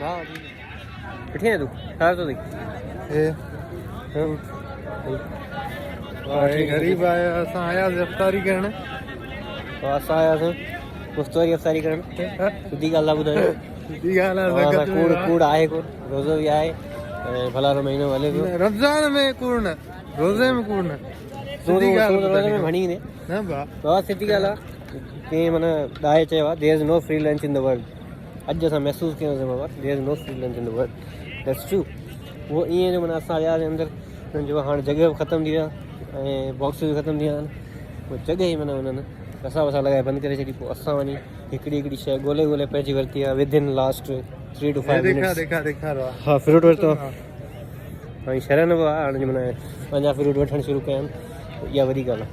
हाँ किथे है तू कार तो देख गरीब आया असां आयासीं अफ़्तारी करण असां आयासीं मुस्तवरी अफ़्तारी करण सिधी ॻाल्हि आहे ॿुधायो सिधी ॻाल्हि आहे कूड़ कूड़ आहे कोन रोज़ो बि आहे ऐं भला महीनो हले पियो रमज़ान में कूड़ न रोज़े में कूड़ न रोज़े में भणी ईंदे न भाउ बाबा सिधी ॻाल्हि आहे कंहिं माना ॾाहे चयो आहे there is no free lunch in the world अॼु असां महसूसु कयोसीं बाबा there is no free lunch in the world that's true उहो ईअं जो माना असां वियासीं अंदरि जो हाणे जॻह बि ख़तमु थी विया ऐं बॉक्स बि ख़तमु थी विया आहिनि उहो जॻह ई माना हुननि कसा वसा लॻाए बंदि करे छॾी पोइ असां वञी हिकिड़ी शइ ॻोल्हे पंहिंजी वरिती आहे विदिन लास्ट 3 to 5 मिनट्स हा फ्रूट वरितो ऐं शरण बि आहे हाणे माना पंहिंजा फ्रूट वठणु शुरू कया आहिनि इहा वॾी ॻाल्हि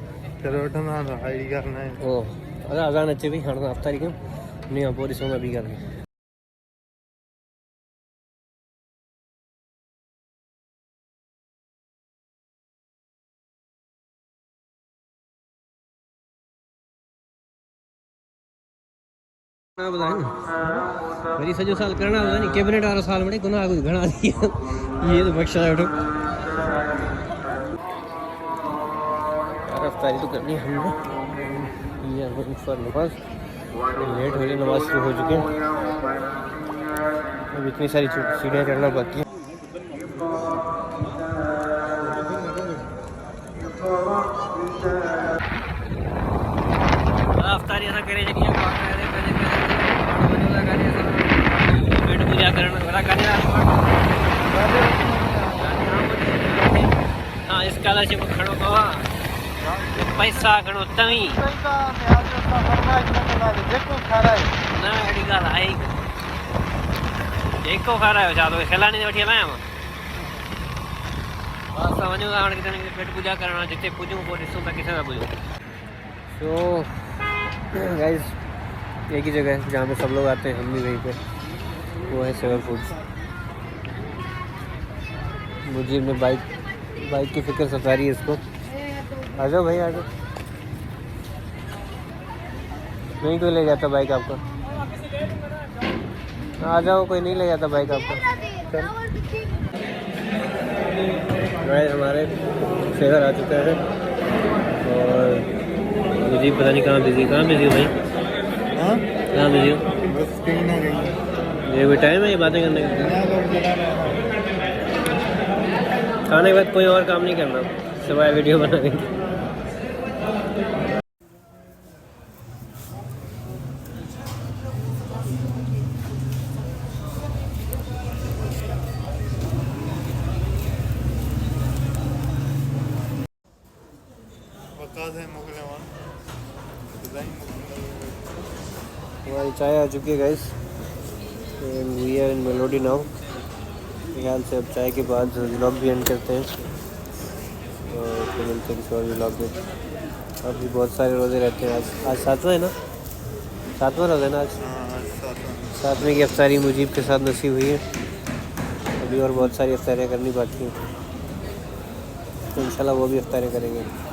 आहे ओ अज़ान अचे पई हाणे अफ़्तारी कयूं उन खां पोइ ॾिसूं था ॿी ॻाल्हि वरी सॼो साल करणा हूंदा नी कैबिनेट वारो साल मिड़े गुनाह कुझु घणा थी विया इहे त बख़्शा वठो रफ़्तारी तो करनी है हमने नमाज लेट हो रही नमाज शुरू हो चुके हैं अब इतनी सारी सीढ़ियाँ चढ़ना बाकी है अफ़्तारी ऐसा करे पेट पूजा हाँ स्कॉलरशिप खड़ो कवा पैसा घणो तवी न अहिड़ी ॻाल्हि आहे जेको खारायो छा तोखे खिलानी वठी हलायां मां असां वञूं था हाणे किथे न किथे पेट पूजा करणु जिते पुॼूं पोइ ॾिसूं था किथे था पुॼूं सो गाइस एक ही जगह है जहाँ पे सब लोग आते हैं हम भी वहीं पे वो है सेवर फूड्स मुझे अपने बाइक की फिक्र सता रही है इसको आ जाओ भाई आ जाओ नहीं कोई ले जाता बाइक आपका आ जाओ कोई नहीं ले जाता बाइक आपका गाइस हमारे सेवर आ चुका है और मुझे पता नहीं कहाँ बिजी हो भाई कहाँ बिजी हो बस कहीं ना कहीं ये कोई टाइम है ये बातें करने का खाने के बाद कोई और काम नहीं करना सिवाय वीडियो बनाने की हमारी चाय आ चुकी है guys and we are in melody now ख्याल से अब चाय के बाद व्लॉग भी एंड करते हैं और फिर मिलते हैं किसी और व्लॉग में अभी बहुत सारे रोज़े रहते हैं आज 7वां है ना 7वां रोज़ा है ना आज 7वें की अफ़्तारी मुजीब के साथ नसीब हुई है अभी और बहुत सारी अफ़्तारियाँ करनी बाकी हैं तो इंशाल्लाह वो भी अफ़्तारियाँ करेंगे